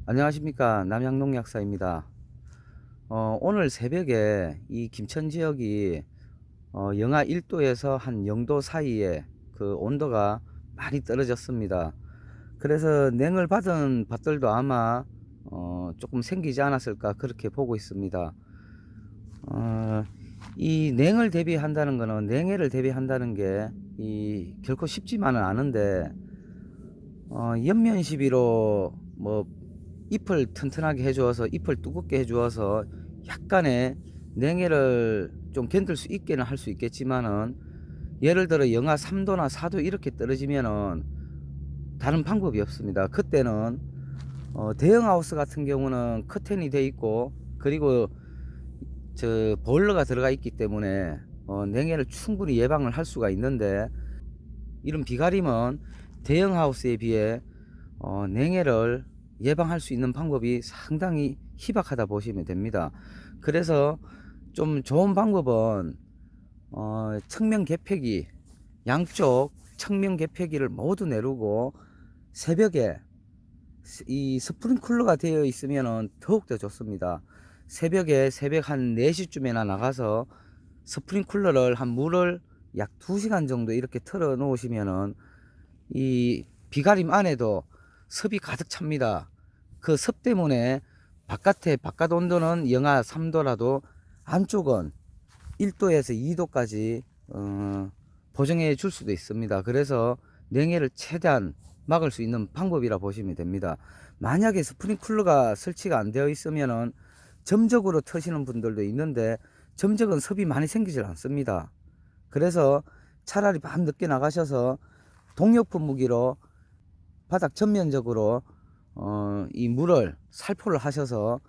안녕하십니까, 남양농약사입니다. 오늘 새벽에 이 김천 지역이 영하 1도에서 한 0도 사이에 그 온도가 많이 떨어졌습니다. 그래서 냉을 받은 밭들도 아마 조금 생기지 않았을까 그렇게 보고 있습니다. 어, 이 냉을 대비한다는 거는, 냉해를 대비한다는 게 결코 쉽지만은 않은데, 연면 시비로 뭐 잎을 튼튼하게 해주어서, 잎을 두껍게 해주어서 약간의 냉해를 좀 견딜 수 있게는 할 수 있겠지만은, 예를 들어 영하 3도나 4도 이렇게 떨어지면은 다른 방법이 없습니다. 그때는 대형 하우스 같은 경우는 커튼이 돼 있고, 그리고 저 보일러가 들어가 있기 때문에 냉해를 충분히 예방을 할 수가 있는데, 이런 비가림은 대형 하우스에 비해 냉해를 예방할 수 있는 방법이 상당히 희박하다 보시면 됩니다. 그래서 좀 좋은 방법은 측면 개폐기, 양쪽 측면 개폐기를 모두 내리고 새벽에 이 스프링클러가 되어 있으면 더욱더 좋습니다. 새벽 한 4시쯤에나 나가서 스프링클러를 한 물을 약 2시간 정도 이렇게 틀어 놓으시면은 이 비가림 안에도 습이 가득 찹니다. 그 습 때문에 바깥 온도는 영하 3도라도 안쪽은 1도에서 2도까지 보정해 줄 수도 있습니다. 그래서 냉해를 최대한 막을 수 있는 방법이라 보시면 됩니다. 만약에 스프링클러가 설치가 안 되어 있으면은 점적으로 트시는 분들도 있는데, 점적은 습이 많이 생기질 않습니다. 그래서 차라리 밤 늦게 나가셔서 동력분 무기로 바닥 전면적으로 이 물을 살포를 하셔서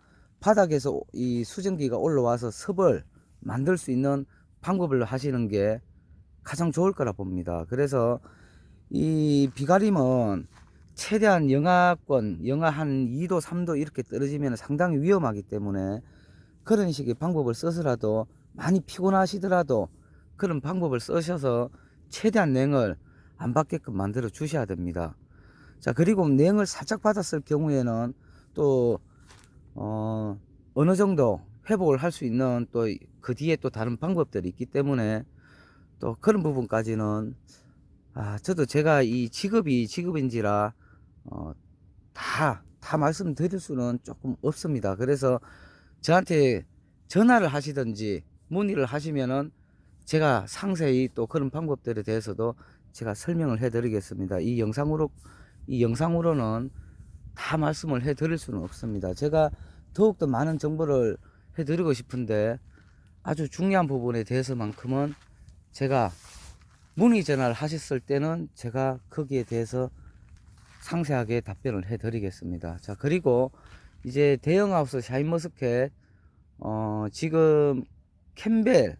바닥에서 이 수증기가 올라와서 습을 만들 수 있는 방법을 하시는 게 가장 좋을 거라 봅니다. 그래서 이 비가림은 최대한 영하권, 영하 한 2도, 3도 이렇게 떨어지면 상당히 위험하기 때문에, 그런 식의 방법을 써서라도, 많이 피곤하시더라도 그런 방법을 쓰셔서 최대한 냉을 안 받게끔 만들어 주셔야 됩니다. 자, 그리고 냉을 살짝 받았을 경우에는 또 어느 정도 회복을 할 수 있는, 또 그 뒤에 또 다른 방법들이 있기 때문에, 또 그런 부분까지는 저도 제가 이 직업인지라 어, 다 말씀드릴 수는 조금 없습니다. 그래서 저한테 전화를 하시든지 문의를 하시면은 제가 상세히 또 그런 방법들에 대해서도 제가 설명을 해 드리겠습니다. 이 영상으로는 다 말씀을 해 드릴 수는 없습니다. 제가 더욱더 많은 정보를 해 드리고 싶은데, 아주 중요한 부분에 대해서만큼은 제가 문의 전화를 하셨을 때는 제가 거기에 대해서 상세하게 답변을 해 드리겠습니다. 자, 그리고 이제 대형하우스 샤인머스켓, 지금 캠벨,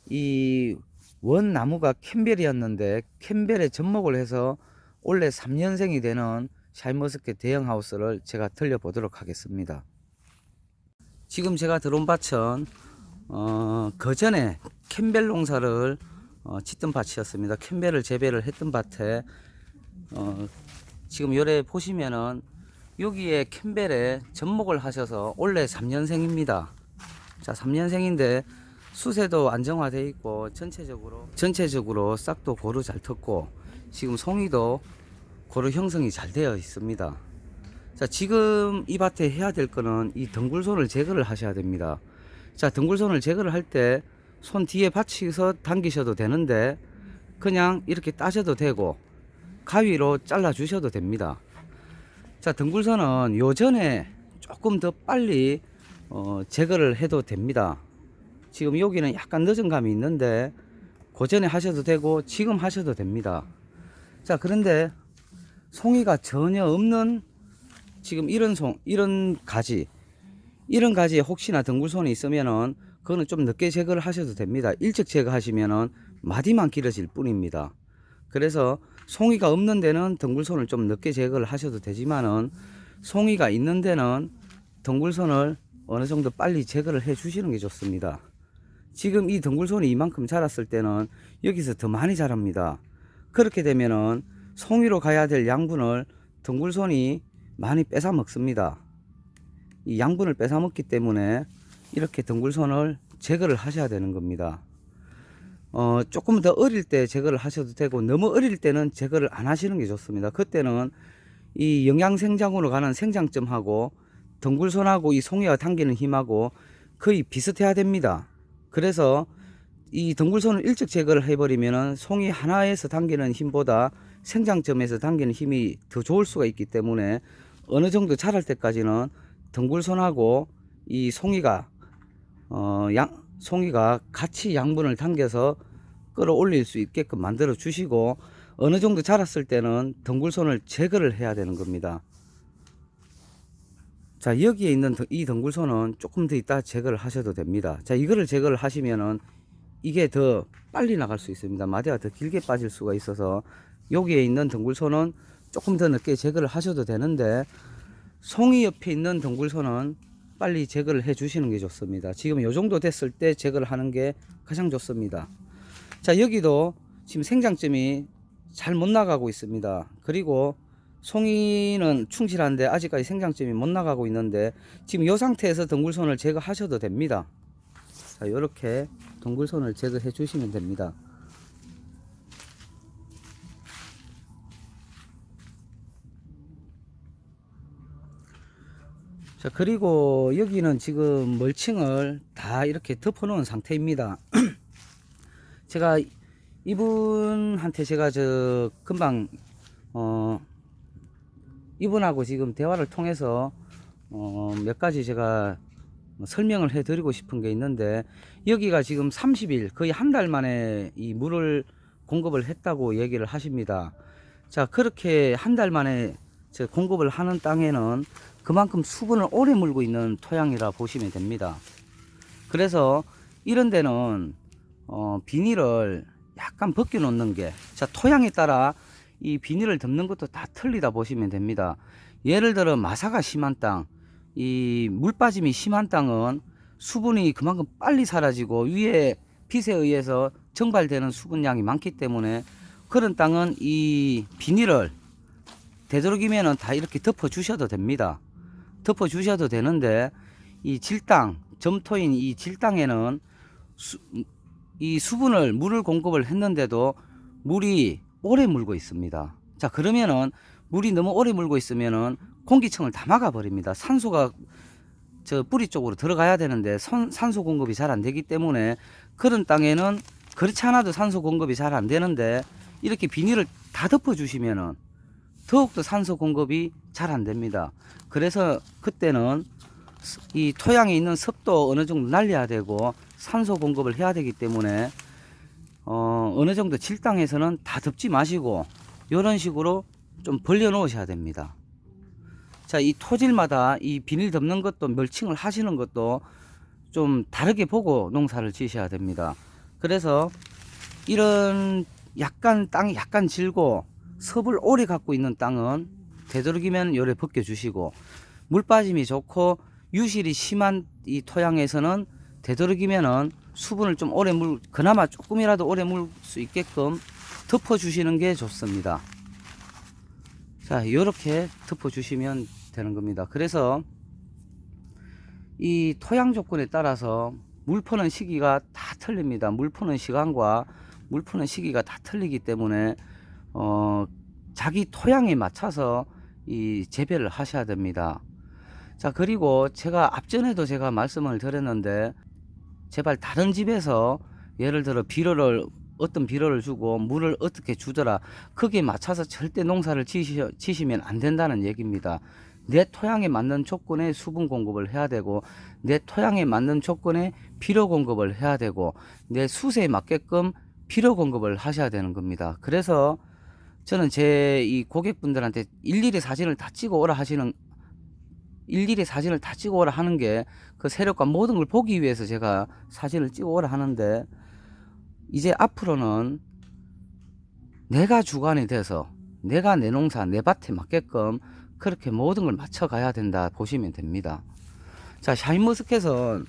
이 원나무가 캠벨이었는데 캠벨에 접목을 해서 올해 3년생이 되는 샤인머스켓 대형하우스를 제가 들려보도록 하겠습니다. 지금 제가 들어온 밭은 그전에 캠벨 농사를 짓던 밭이었습니다. 캠벨을 재배를 했던 밭에 지금 요래 보시면은 여기에 캠벨에 접목을 하셔서 올해 3년생입니다. 자, 3년생인데 수세도 안정화되어 있고 전체적으로 싹도 고루 잘 텄고, 지금 송이도 고루 형성이 잘 되어 있습니다. 자, 지금 이 밭에 해야 될 거는 이 덩굴손을 제거를 하셔야 됩니다. 자, 덩굴손을 제거를 할 때 손 뒤에 받치서 당기셔도 되는데, 그냥 이렇게 따셔도 되고 가위로 잘라 주셔도 됩니다. 자, 덩굴선은 요전에 조금 더 빨리 제거를 해도 됩니다. 지금 여기는 약간 늦은 감이 있는데 그 전에 하셔도 되고 지금 하셔도 됩니다. 자, 그런데 송이가 전혀 없는 지금 이런 가지에 혹시나 덩굴손이 있으면은 그거는 좀 늦게 제거를 하셔도 됩니다. 일찍 제거하시면은 마디만 길어질 뿐입니다. 그래서 송이가 없는 데는 덩굴손을 좀 늦게 제거를 하셔도 되지만은, 송이가 있는 데는 덩굴손을 어느 정도 빨리 제거를 해 주시는 게 좋습니다. 지금 이 덩굴손이 이만큼 자랐을 때는 여기서 더 많이 자랍니다. 그렇게 되면은 송이로 가야 될 양분을 덩굴손이 많이 뺏어 먹습니다. 이 양분을 뺏어 먹기 때문에 이렇게 덩굴손을 제거를 하셔야 되는 겁니다. 조금 더 어릴 때 제거를 하셔도 되고, 너무 어릴 때는 제거를 안 하시는 게 좋습니다. 그때는 이 영양생장으로 가는 생장점하고 덩굴손하고 이 송이가 당기는 힘하고 거의 비슷해야 됩니다. 그래서 이 덩굴손을 일찍 제거를 해버리면 송이 하나에서 당기는 힘보다 생장점에서 당기는 힘이 더 좋을 수가 있기 때문에 어느 정도 자랄 때까지는 덩굴손하고 이 송이가 송이가 같이 양분을 당겨서 끌어올릴 수 있게끔 만들어 주시고, 어느 정도 자랐을 때는 덩굴손을 제거를 해야 되는 겁니다. 자, 여기에 있는 이 덩굴손은 조금 더 이따 제거를 하셔도 됩니다. 자, 이거를 제거를 하시면은 이게 더 빨리 나갈 수 있습니다. 마디가 더 길게 빠질 수가 있어서 여기에 있는 덩굴손은 조금 더 늦게 제거를 하셔도 되는데, 송이 옆에 있는 덩굴손은 빨리 제거를 해 주시는 게 좋습니다. 지금 요 정도 됐을 때 제거를 하는 게 가장 좋습니다. 자, 여기도 지금 생장점이 잘 못 나가고 있습니다. 그리고 송이는 충실한데 아직까지 생장점이 못 나가고 있는데, 지금 이 상태에서 덩굴손을 제거하셔도 됩니다. 자, 이렇게 덩굴손을 제거해 주시면 됩니다. 자, 그리고 여기는 지금 멀칭을 다 이렇게 덮어 놓은 상태입니다. 제가 이분한테 제가 금방 이분하고 지금 대화를 통해서 몇 가지 제가 설명을 해 드리고 싶은 게 있는데, 여기가 지금 30일 거의 한 달 만에 이 물을 공급을 했다고 얘기를 하십니다. 자, 그렇게 한 달 만에 공급을 하는 땅에는 그만큼 수분을 오래 물고 있는 토양이라 보시면 됩니다. 그래서 이런 데는 비닐을 약간 벗겨 놓는 게, 자, 토양에 따라 이 비닐을 덮는 것도 다 틀리다 보시면 됩니다. 예를 들어 마사가 심한 땅, 이 물 빠짐이 심한 땅은 수분이 그만큼 빨리 사라지고 위에 빛에 의해서 증발되는 수분량이 많기 때문에 그런 땅은 이 비닐을 되도록이면은 다 이렇게 덮어 주셔도 됩니다. 덮어 주셔도 되는데, 이 질땅, 점토인 이 질땅에는 이 수분을 물을 공급을 했는데도 물이 오래 물고 있습니다. 자, 그러면은 물이 너무 오래 물고 있으면은 공기층을 다 막아 버립니다. 산소가 저 뿌리 쪽으로 들어가야 되는데 산소 공급이 잘 안 되기 때문에 그런 땅에는 그렇지 않아도 산소 공급이 잘 안 되는데, 이렇게 비닐을 다 덮어 주시면은 더욱더 산소 공급이 잘 안 됩니다. 그래서 그때는 이 토양에 있는 습도 어느 정도 날려야 되고 산소 공급을 해야 되기 때문에 어느 정도 질땅에서는 다 덮지 마시고 이런 식으로 좀 벌려 놓으셔야 됩니다. 자, 이 토질마다 이 비닐 덮는 것도 멀칭을 하시는 것도 좀 다르게 보고 농사를 지으셔야 됩니다. 그래서 이런 약간 땅이 약간 질고 섭을 오래 갖고 있는 땅은 되도록이면 요래 벗겨 주시고, 물 빠짐이 좋고 유실이 심한 이 토양에서는 되도록이면은 수분을 좀 오래 그나마 조금이라도 오래 물 수 있게끔 덮어 주시는 게 좋습니다. 자, 이렇게 덮어 주시면 되는 겁니다. 그래서 이 토양 조건에 따라서 물 푸는 시기가 다 틀립니다. 물 푸는 시간과 물 푸는 시기가 다 틀리기 때문에 자기 토양에 맞춰서 이 재배를 하셔야 됩니다. 자, 그리고 제가 앞전에도 제가 말씀을 드렸는데, 제발 다른 집에서 예를 들어 어떤 비료를 주고 물을 어떻게 주더라, 거기에 맞춰서 절대 농사를 지시면 안 된다는 얘기입니다. 내 토양에 맞는 조건의 수분 공급을 해야 되고, 내 토양에 맞는 조건의 비료 공급을 해야 되고, 내 수세에 맞게끔 비료 공급을 하셔야 되는 겁니다. 그래서 저는 제 이 고객분들한테 일일이 사진을 다 찍어 오라 하는 게, 그 세력과 모든 걸 보기 위해서 제가 사진을 찍어 오라 하는데, 이제 앞으로는 내가 주관이 돼서 내가 내 농사 내 밭에 맞게끔 그렇게 모든 걸 맞춰 가야 된다 보시면 됩니다. 자, 샤인머스켓은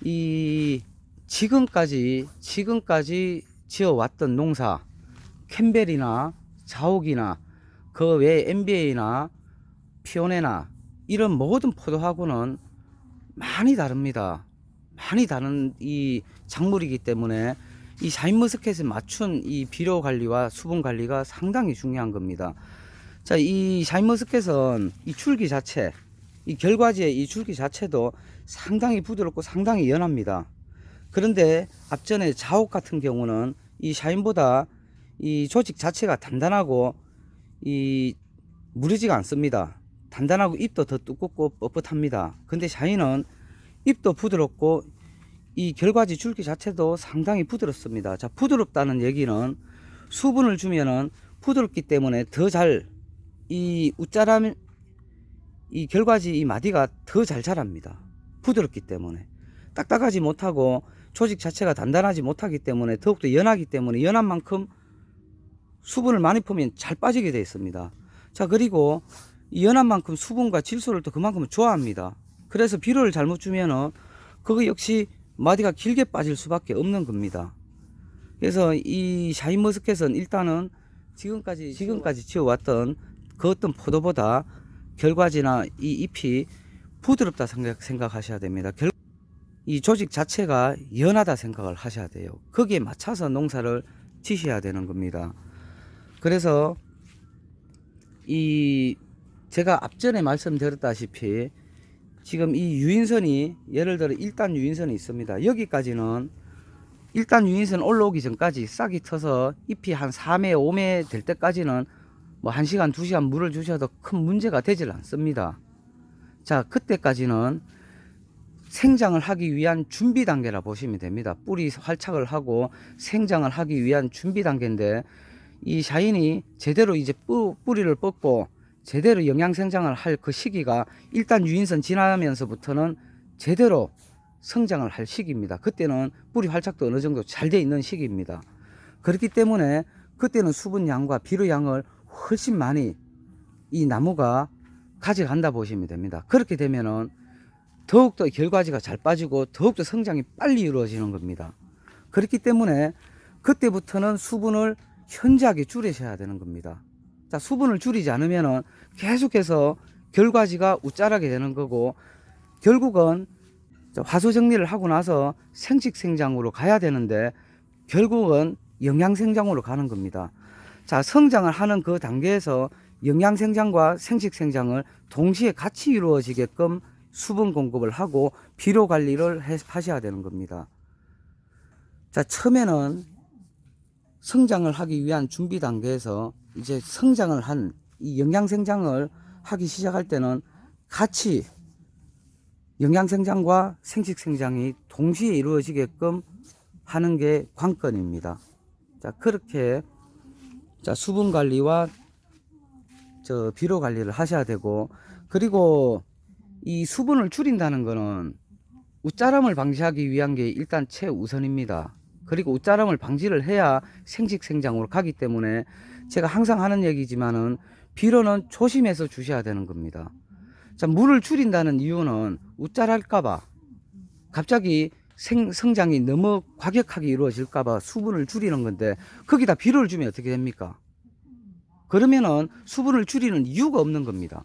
이 지금까지 지어왔던 농사, 캠벨이나 자옥이나 그 외에 MBA나 피오네나 이런 모든 포도하고는 많이 다릅니다. 많이 다른 이 작물이기 때문에 이 샤인머스켓에 맞춘 이 비료 관리와 수분 관리가 상당히 중요한 겁니다. 자, 이 샤인머스켓은 이 줄기 자체, 이 결과지의 이 줄기 자체도 상당히 부드럽고 상당히 연합니다. 그런데 앞전에 자옥 같은 경우는 이 샤인보다 이 조직 자체가 단단하고 이 무르지가 않습니다. 단단하고 잎도 더 두껍고 뻣뻣합니다. 근데 샤인은 잎도 부드럽고 이 결과지 줄기 자체도 상당히 부드럽습니다. 자, 부드럽다는 얘기는 수분을 주면은 부드럽기 때문에 더 잘 이 웃자람 이 결과지 이 마디가 더 잘 자랍니다. 부드럽기 때문에 딱딱하지 못하고 조직 자체가 단단하지 못하기 때문에 더욱더 연하기 때문에 연한 만큼 수분을 많이 풀면 잘 빠지게 되어 있습니다. 자, 그리고 이 연한 만큼 수분과 질소를 또 그만큼 좋아합니다. 그래서 비료를 잘못 주면은 그거 역시 마디가 길게 빠질 수밖에 없는 겁니다. 그래서 이 샤인머스켓은 일단은 지금까지 지어왔던 그 어떤 포도보다 결과지나 이 잎이 부드럽다 생각하셔야 됩니다. 이 조직 자체가 연하다 생각을 하셔야 돼요. 거기에 맞춰서 농사를 지셔야 되는 겁니다. 그래서 이 제가 앞전에 말씀드렸다시피 지금 이 유인선이 예를 들어 1단 유인선이 있습니다. 여기까지는 1단 유인선 올라오기 전까지 싹이 터서 잎이 한 4매 5매 될 때까지는 뭐 1시간 2시간 물을 주셔도 큰 문제가 되질 않습니다. 자, 그때까지는 생장을 하기 위한 준비 단계라 보시면 됩니다. 뿌리 활착을 하고 생장을 하기 위한 준비 단계인데 이 샤인이 제대로 이제 뿌리를 뻗고 제대로 영양 생장을 할 그 시기가 일단 유인선 지나면서부터는 제대로 성장을 할 시기입니다. 그때는 뿌리 활착도 어느 정도 잘 돼 있는 시기입니다. 그렇기 때문에 그때는 수분량과 비료량을 훨씬 많이 이 나무가 가져간다 보시면 됩니다. 그렇게 되면은 더욱더 결과지가 잘 빠지고 더욱더 성장이 빨리 이루어지는 겁니다. 그렇기 때문에 그때부터는 수분을 현저하게 줄이셔야 되는 겁니다. 자, 수분을 줄이지 않으면은 계속해서 결과지가 웃자라게 되는 거고 결국은 화소 정리를 하고 나서 생식 생장으로 가야 되는데 결국은 영양 생장으로 가는 겁니다. 자, 성장을 하는 그 단계에서 영양 생장과 생식 생장을 동시에 같이 이루어지게끔 수분 공급을 하고 비료 관리를 하셔야 되는 겁니다. 자, 처음에는 성장을 하기 위한 준비 단계에서 이제 성장을 한 이 영양 생장을 하기 시작할 때는 같이 영양 생장과 생식 생장이 동시에 이루어지게끔 하는 게 관건입니다. 자, 그렇게 자, 수분 관리와 비료 관리를 하셔야 되고, 그리고 이 수분을 줄인다는 거는 웃자람을 방지하기 위한 게 일단 최우선입니다. 그리고 웃자람을 방지를 해야 생식 생장으로 가기 때문에 제가 항상 하는 얘기지만은 비료는 조심해서 주셔야 되는 겁니다. 자, 물을 줄인다는 이유는 웃자랄까봐 갑자기 성장이 너무 과격하게 이루어질까봐 수분을 줄이는 건데 거기다 비료를 주면 어떻게 됩니까? 그러면은 수분을 줄이는 이유가 없는 겁니다.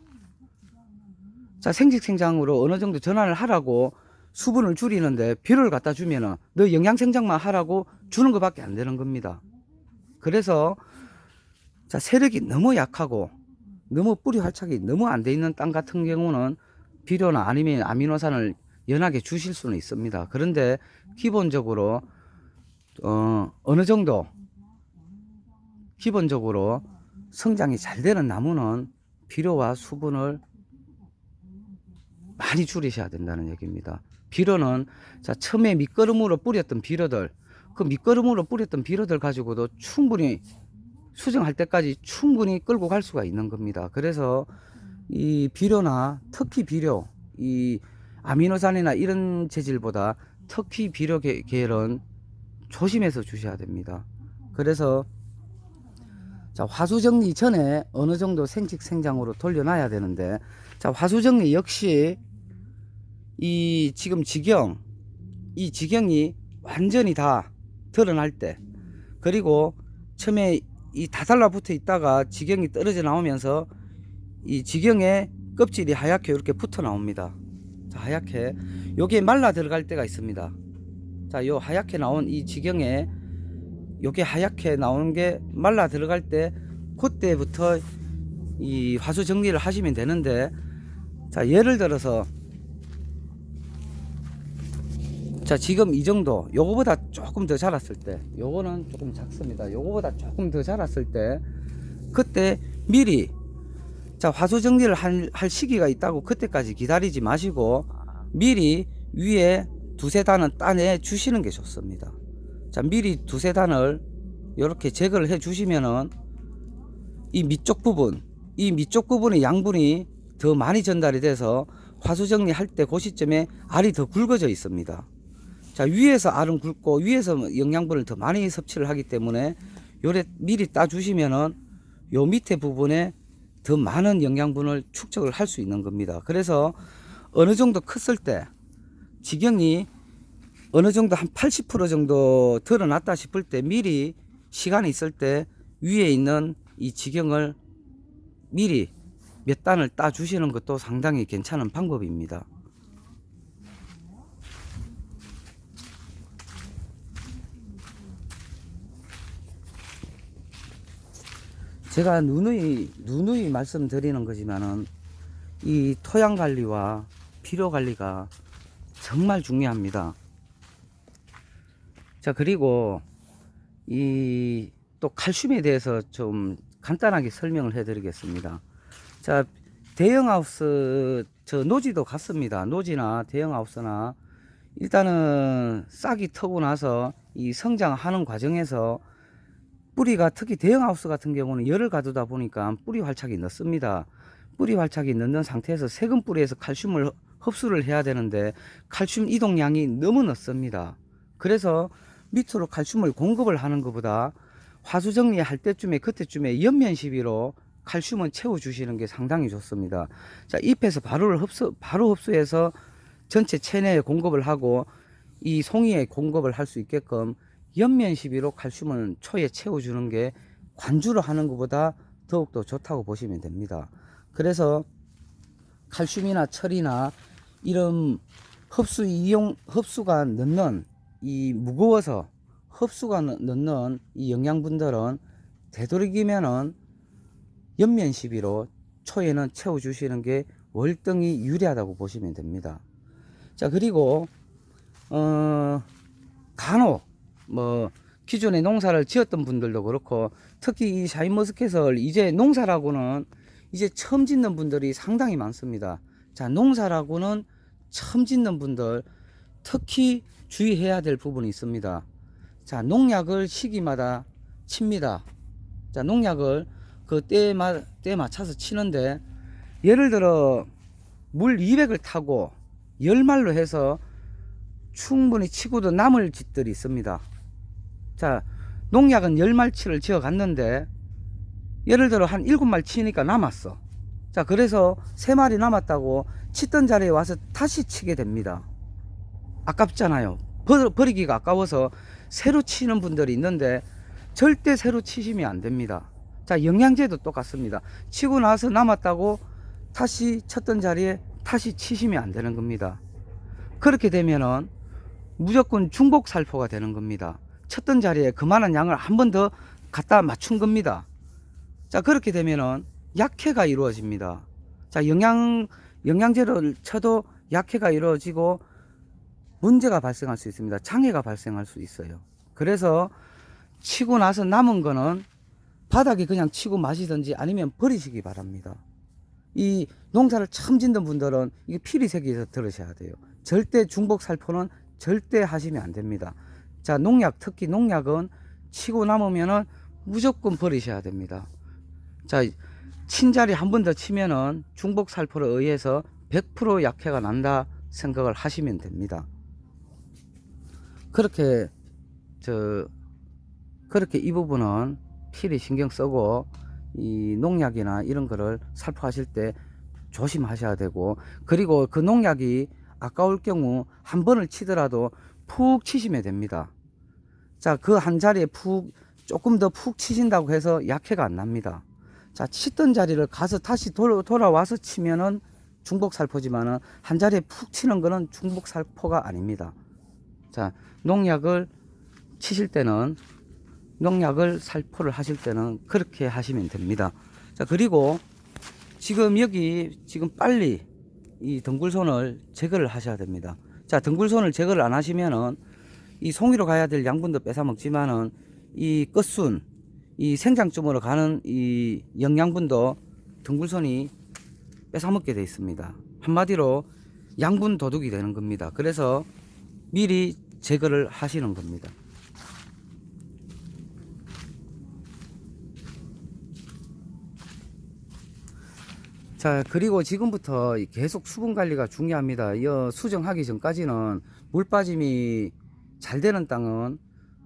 자, 생식 생장으로 어느 정도 전환을 하라고 수분을 줄이는데 비료를 갖다 주면은 너 영양 생장만 하라고 주는 것밖에 안 되는 겁니다. 그래서 자, 세력이 너무 약하고 너무 뿌리 활착이 너무 안 돼 있는 땅 같은 경우는 비료나 아니면 아미노산을 연하게 주실 수는 있습니다. 그런데 기본적으로 어느 정도 기본적으로 성장이 잘 되는 나무는 비료와 수분을 많이 줄이셔야 된다는 얘기입니다. 비료는 자, 처음에 밑거름으로 뿌렸던 비료들, 그 밑거름으로 뿌렸던 비료들 가지고도 충분히 수정할 때까지 충분히 끌고 갈 수가 있는 겁니다. 그래서 이 비료나 특히 비료, 이 아미노산이나 이런 재질보다 특히 비료 계열은 조심해서 주셔야 됩니다. 그래서 자, 화수 정리 전에 어느 정도 생식 생장으로 돌려놔야 되는데, 자, 화수 정리 역시 이 지금 이 지경이 완전히 다 드러날 때, 그리고 처음에 이 다 달라붙어 있다가 지경이 떨어져 나오면서 이 지경에 껍질이 하얗게 이렇게 붙어 나옵니다. 자, 하얗게 여기에 말라 들어갈 때가 있습니다. 자, 요 하얗게 나온 이 지경에 요게 하얗게 나오는 게 말라 들어갈 때 그때부터 이 화수 정리를 하시면 되는데, 자, 예를 들어서 자, 지금 이 정도, 요거보다 조금 더 자랐을 때, 요거는 조금 작습니다. 요거보다 조금 더 자랐을 때, 그때 미리, 자, 화수 정리를 할 시기가 있다고 그때까지 기다리지 마시고, 미리 위에 두세 단은 따내 주시는 게 좋습니다. 자, 미리 두세 단을 이렇게 제거를 해 주시면은, 이 밑쪽 부분의 양분이 더 많이 전달이 돼서 화수 정리할 때 그 시점에 알이 더 굵어져 있습니다. 자, 위에서 알은 굵고 위에서 영양분을 더 많이 섭취를 하기 때문에 요래 미리 따 주시면은 요 밑에 부분에 더 많은 영양분을 축적을 할 수 있는 겁니다. 그래서 어느 정도 컸을 때, 지경이 어느 정도 한 80% 정도 드러났다 싶을 때, 미리 시간이 있을 때 위에 있는 이 지경을 미리 몇 단을 따 주시는 것도 상당히 괜찮은 방법입니다. 제가 누누이 말씀드리는 거지만은 이 토양 관리와 비료 관리가 정말 중요합니다. 자, 그리고 이 또 칼슘에 대해서 좀 간단하게 설명을 해 드리겠습니다. 자, 대형하우스, 저 노지도 같습니다. 노지나 대형하우스나 일단은 싹이 트고 나서 이 성장하는 과정에서 뿌리가, 특히 대형하우스 같은 경우는 열을 가두다 보니까 뿌리 활착이 늦습니다. 뿌리 활착이 늦는 상태에서 새근 뿌리에서 칼슘을 흡수를 해야 되는데 칼슘 이동량이 너무 늦습니다. 그래서 밑으로 칼슘을 공급을 하는 것보다 화수 정리할 때쯤에, 그때쯤에 옆면 시비로 칼슘은 채워 주시는 게 상당히 좋습니다. 자, 잎에서 바로 흡수해서 전체 체내에 공급을 하고 이 송이에 공급을 할 수 있게끔 옆면 시비로 칼슘을 초에 채워주는 게 관주로 하는 것보다 더욱더 좋다고 보시면 됩니다. 그래서 칼슘이나 철이나 이런 흡수가 늦는, 이 무거워서 흡수가 늦는 이 영양분들은 되도록이면은 옆면 시비로 초에는 채워주시는 게 월등히 유리하다고 보시면 됩니다. 자, 그리고 간혹 기존에 농사를 지었던 분들도 그렇고, 특히 이 샤인머스켓을 이제 농사라고는 이제 처음 짓는 분들이 상당히 많습니다. 자, 농사라고는 처음 짓는 분들 특히 주의해야 될 부분이 있습니다. 자, 농약을 시기마다 칩니다. 자, 농약을 그 때에 맞춰서 치는데, 예를 들어 물 200을 타고 열말로 해서 충분히 치고도 남을 짓들이 있습니다. 자, 농약은 10말치를 지어 갔는데 예를 들어 한 7말 치니까 남았어. 자, 그래서 3마리 남았다고 치던 자리에 와서 다시 치게 됩니다. 아깝잖아요. 버리기가 아까워서 새로 치는 분들이 있는데 절대 새로 치시면 안 됩니다. 자, 영양제도 똑같습니다. 치고 나서 남았다고 다시 쳤던 자리에 다시 치시면 안 되는 겁니다. 그렇게 되면은 무조건 중복 살포가 되는 겁니다. 쳤던 자리에 그만한 양을 한 번 더 갖다 맞춘 겁니다. 자, 그렇게 되면은 약해가 이루어집니다. 자, 영양제를 쳐도 약해가 이루어지고 문제가 발생할 수 있습니다. 장애가 발생할 수 있어요. 그래서 치고 나서 남은 거는 바닥에 그냥 치고 마시든지 아니면 버리시기 바랍니다. 이 농사를 처음 짓는 분들은 이게 필히 새겨서 들으셔야 돼요. 절대 중복 살포는 절대 하시면 안 됩니다. 자, 특히 농약은 치고 남으면은 무조건 버리셔야 됩니다. 자, 친자리 한 번 더 치면은 중복 살포에 의해서 100% 약해가 난다 생각을 하시면 됩니다. 그렇게 이 부분은 필히 신경 쓰고 이 농약이나 이런 거를 살포하실 때 조심하셔야 되고, 그리고 그 농약이 아까울 경우 한 번을 치더라도 푹 치시면 됩니다. 자, 그 한 자리에 조금 더 푹 치신다고 해서 약해가 안 납니다. 자, 치던 자리를 가서 다시 돌아와서 치면은 중복살포지만은 한 자리에 푹 치는 거는 중복살포가 아닙니다. 자, 농약을 치실 때는, 농약을 살포를 하실 때는 그렇게 하시면 됩니다. 자, 그리고 지금 여기 지금 빨리 이 덩굴손을 제거를 하셔야 됩니다. 자, 덩굴손을 제거를 안 하시면은 이 송이로 가야 될 양분도 뺏어 먹지만은 이 끝순, 이 생장점으로 가는 이 영양분도 덩굴손이 뺏어 먹게 되어 있습니다. 한마디로 양분 도둑이 되는 겁니다. 그래서 미리 제거를 하시는 겁니다. 자, 그리고 지금부터 계속 수분 관리가 중요합니다. 이 수정하기 전까지는 물 빠짐이 잘 되는 땅은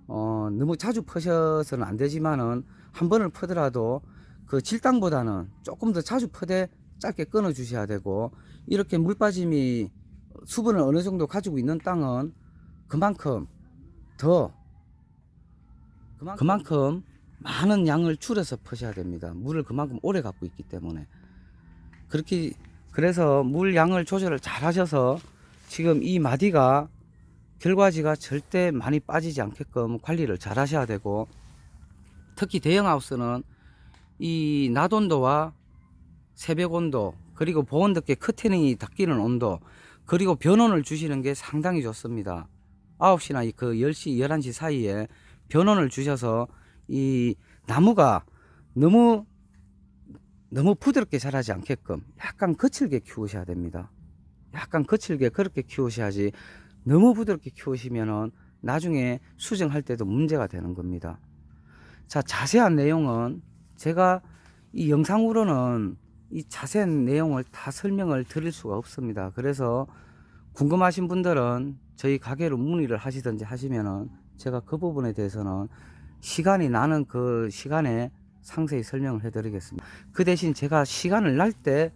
너무 자주 퍼셔서는 안 되지만은 한 번을 퍼더라도 그 질땅보다는 조금 더 자주 퍼대 짧게 끊어 주셔야 되고, 이렇게 물 빠짐이 수분을 어느 정도 가지고 있는 땅은 그만큼 많은 양을 줄여서 퍼셔야 됩니다. 물을 그만큼 오래 갖고 있기 때문에. 그래서 물 양을 조절을 잘 하셔서 지금 이 마디가 결과지가 절대 많이 빠지지 않게끔 관리를 잘 하셔야 되고, 특히 대형 하우스는 이 낮 온도와 새벽 온도, 그리고 보온덮개 커튼이 닫히는 온도, 그리고 변온을 주시는 게 상당히 좋습니다. 9시나 그 10시 11시 사이에 변온을 주셔서 이 나무가 너무 부드럽게 자라지 않게끔 약간 거칠게 키우셔야 됩니다. 약간 거칠게 그렇게 키우셔야지, 너무 부드럽게 키우시면은 나중에 수정할 때도 문제가 되는 겁니다. 자, 자세한 내용은 제가 이 영상으로는 이 자세한 내용을 다 설명을 드릴 수가 없습니다. 그래서 궁금하신 분들은 저희 가게로 문의를 하시든지 하시면은 제가 그 부분에 대해서는 시간이 나는 그 시간에 상세히 설명을 해 드리겠습니다. 그 대신 제가 시간을 날 때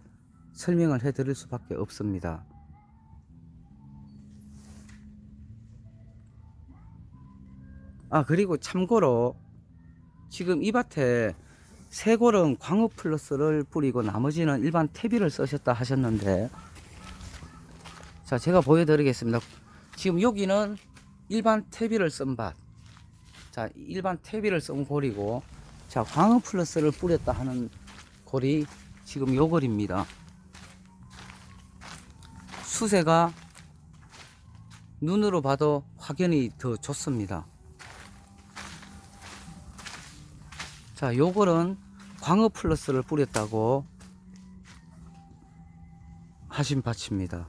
설명을 해 드릴 수밖에 없습니다. 그리고 참고로 지금 이 밭에 세 골은 광업 플러스를 뿌리고 나머지는 일반 퇴비를 쓰셨다 하셨는데, 자, 제가 보여드리겠습니다. 지금 여기는 일반 퇴비를 쓴 밭, 자, 일반 퇴비를 쓴 골이고, 자, 광업 플러스를 뿌렸다 하는 골이 지금 요 골입니다. 수세가 눈으로 봐도 확연히 더 좋습니다. 자, 요거는 광업 플러스를 뿌렸다고 하신 밭입니다.